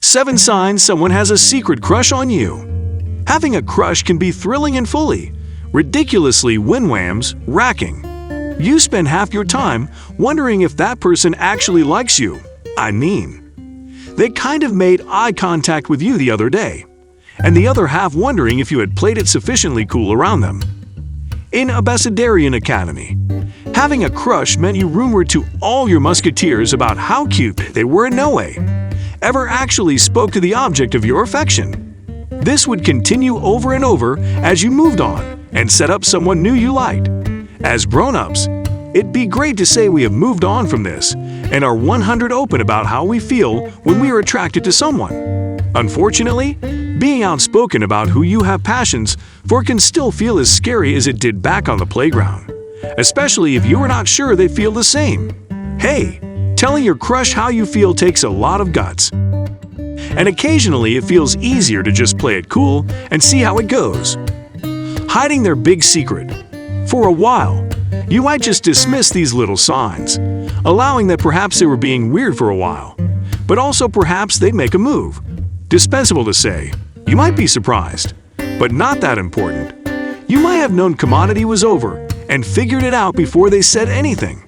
7 signs someone has a secret crush on you. Having a crush can be thrilling and fully, ridiculously win-whams, racking. You spend half your time wondering if that person actually likes you. I mean, they kind of made eye contact with you the other day, and the other half wondering if you had played it sufficiently cool around them. In Abecedarian Academy, having a crush meant you rumored to all your musketeers about how cute they were in no way ever actually spoke to the object of your affection. This would continue over and over as you moved on and set up someone new you liked. As grown-ups, it'd be great to say we have moved on from this and are 100 open about how we feel when we are attracted to someone. Unfortunately, being outspoken about who you have passions for can still feel as scary as it did back on the playground, especially if you are not sure they feel the same. Hey, telling your crush how you feel takes a lot of guts. And occasionally it feels easier to just play it cool and see how it goes. Hiding their big secret. For a while, you might just dismiss these little signs, allowing that perhaps they were being weird for a while, but also perhaps they'd make a move. Dispensable to say, you might be surprised, but not that important. You might have known commodity was over and figured it out before they said anything.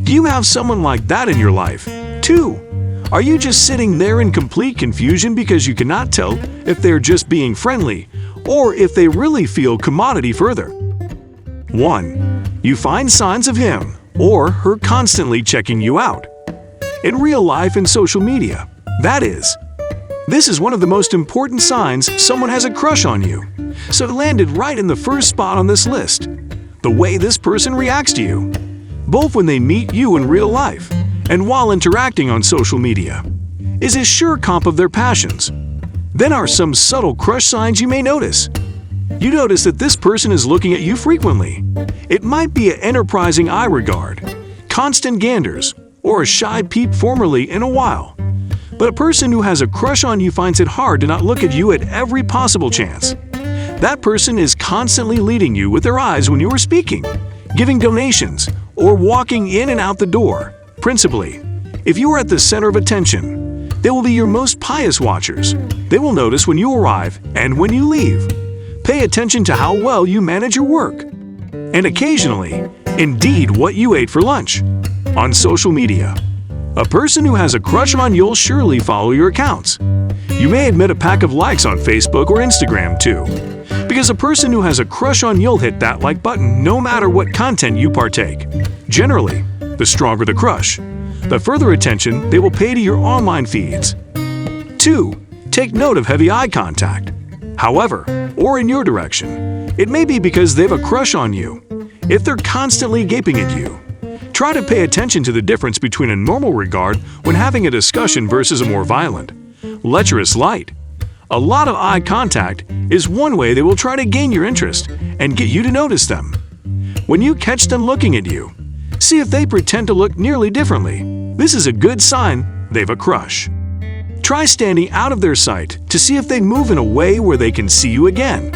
Do you have someone like that in your life? 2. Are you just sitting there in complete confusion because you cannot tell if they're just being friendly or if they really feel commodity further? 1. You find signs of him or her constantly checking you out. In real life and social media, that is. This is one of the most important signs someone has a crush on you, so it landed right in the first spot on this list. The way this person reacts to you, both when they meet you in real life and while interacting on social media, is a sure comp of their passions. Then are some subtle crush signs you may notice. You notice that this person is looking at you frequently. It might be an enterprising eye regard, constant ganders, or a shy peep formerly in a while. But a person who has a crush on you finds it hard to not look at you at every possible chance. That person is constantly leading you with their eyes when you are speaking, giving donations, or walking in and out the door. Principally, if you are at the center of attention, they will be your most pious watchers. They will notice when you arrive and when you leave. Pay attention to how well you manage your work. And occasionally, indeed what you ate for lunch. On social media, a person who has a crush on you'll surely follow your accounts. You may admit a pack of likes on Facebook or Instagram too, because a person who has a crush on you'll hit that like button no matter what content you partake. Generally, the stronger the crush, the further attention they will pay to your online feeds. 2. Take note of heavy eye contact. However, or in your direction, it may be because they have a crush on you. If they're constantly gaping at you, try to pay attention to the difference between a normal regard when having a discussion versus a more violent, lecherous light. A lot of eye contact is one way they will try to gain your interest and get you to notice them. When you catch them looking at you, see if they pretend to look nearly differently. This is a good sign they've a crush. Try standing out of their sight to see if they move in a way where they can see you again.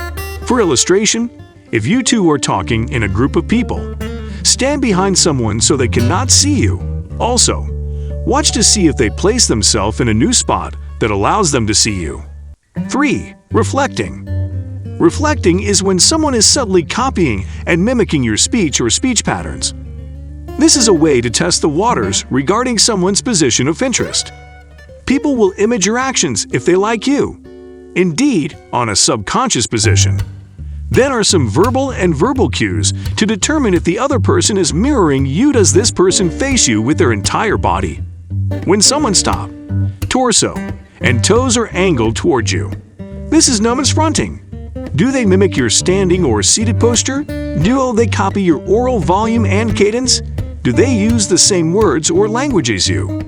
For illustration, if you two are talking in a group of people, stand behind someone so they cannot see you. Also, watch to see if they place themselves in a new spot that allows them to see you. 3. Reflecting. Reflecting is when someone is subtly copying and mimicking your speech or speech patterns. This is a way to test the waters regarding someone's position of interest. People will image your actions if they like you, indeed on a subconscious position. Then are some verbal and verbal cues to determine if the other person is mirroring you. Does this person face you with their entire body? When someone stops, torso, and toes are angled towards you, this is known as fronting. Do they mimic your standing or seated posture? Do they copy your oral volume and cadence? Do they use the same words or language as you?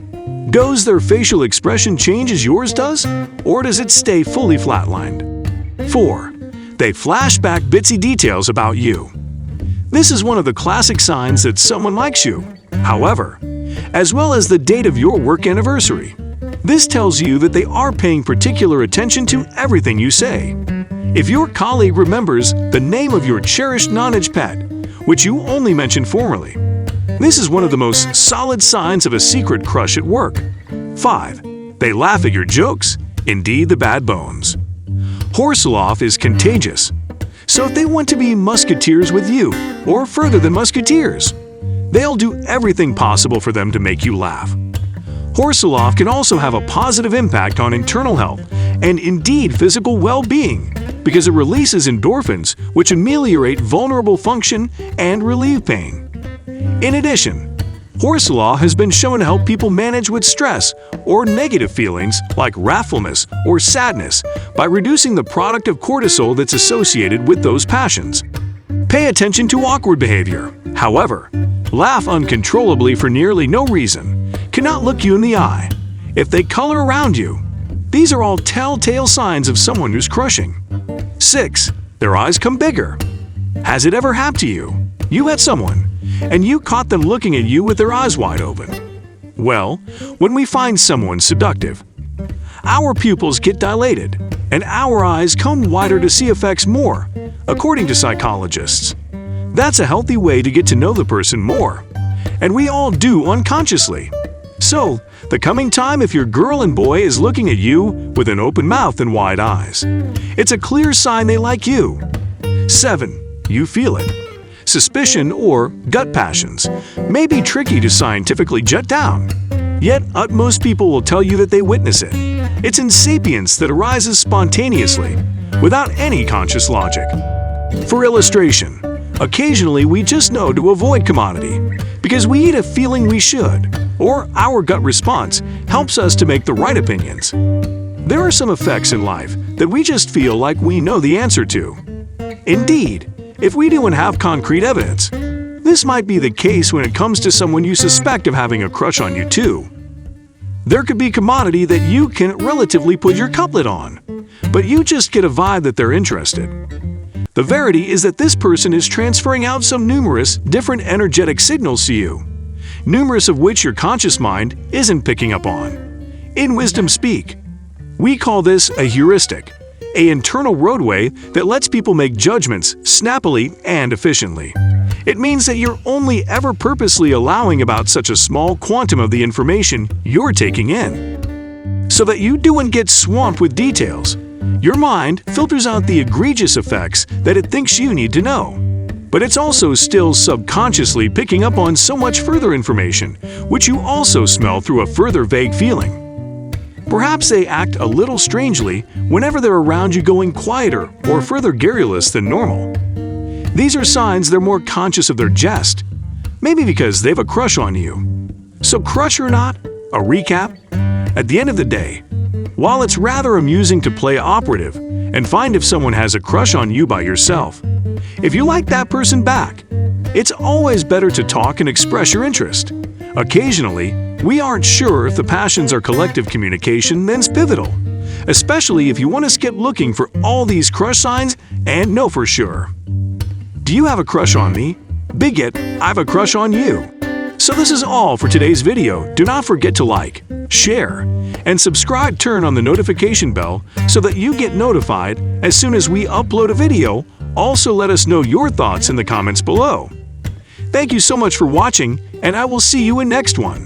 Does their facial expression change as yours does, or does it stay fully flatlined? 4. They flash back bitsy details about you. This is one of the classic signs that someone likes you. However, as well as the date of your work anniversary, this tells you that they are paying particular attention to everything you say. If your colleague remembers the name of your cherished nonage pet, which you only mentioned formerly, this is one of the most solid signs of a secret crush at work. 5. They laugh at your jokes, indeed the bad bones. Horse laugh is contagious. So if they want to be musketeers with you, or further than musketeers, they'll do everything possible for them to make you laugh. Horse laugh can also have a positive impact on internal health and indeed physical well-being because it releases endorphins which ameliorate vulnerable function and relieve pain. In addition, horse laugh has been shown to help people manage with stress or negative feelings like wrathfulness or sadness by reducing the product of cortisol that's associated with those passions. Pay attention to awkward behavior. However, laugh uncontrollably for nearly no reason, cannot look you in the eye. If they color around you, these are all telltale signs of someone who's crushing. 6. Their eyes come bigger. Has it ever happened to you? You had someone, and you caught them looking at you with their eyes wide open. Well, when we find someone seductive, our pupils get dilated, and our eyes come wider to see effects more, according to psychologists. That's a healthy way to get to know the person more, and we all do unconsciously. So, the coming time if your girl and boy is looking at you with an open mouth and wide eyes, it's a clear sign they like you. 7. You feel it. Suspicion or gut passions may be tricky to scientifically jot down, yet most people will tell you that they witness it. It's insapience that arises spontaneously, without any conscious logic. For illustration, occasionally we just know to avoid commodity because we eat a feeling we should, or our gut response helps us to make the right opinions. There are some effects in life that we just feel like we know the answer to. Indeed, if we don't have concrete evidence, this might be the case when it comes to someone you suspect of having a crush on you too. There could be commodity that you can relatively put your couplet on, but you just get a vibe that they're interested. The verity is that this person is transferring out some numerous different energetic signals to you, numerous of which your conscious mind isn't picking up on. In wisdom speak, we call this a heuristic, an internal roadway that lets people make judgments snappily and efficiently. It means that you're only ever purposely allowing about such a small quantum of the information you're taking in, so that you don't get swamped with details. Your mind filters out the egregious effects that it thinks you need to know, but it's also still subconsciously picking up on so much further information, which you also smell through a further vague feeling. Perhaps they act a little strangely whenever they're around you, going quieter or further garrulous than normal. These are signs they're more conscious of their jest, maybe because they've a crush on you. So crush or not, a recap? At the end of the day, while it's rather amusing to play operative and find if someone has a crush on you by yourself, if you like that person back, it's always better to talk and express your interest. Occasionally, we aren't sure if the passions are collective communication then's pivotal, especially if you want to skip looking for all these crush signs and know for sure. Do you have a crush on me? Bigot, I have a crush on you. So this is all for today's video. Do not forget to like, share, and subscribe. Turn on the notification bell so that you get notified as soon as we upload a video. Also let us know your thoughts in the comments below. Thank you so much for watching, and I will see you in next one.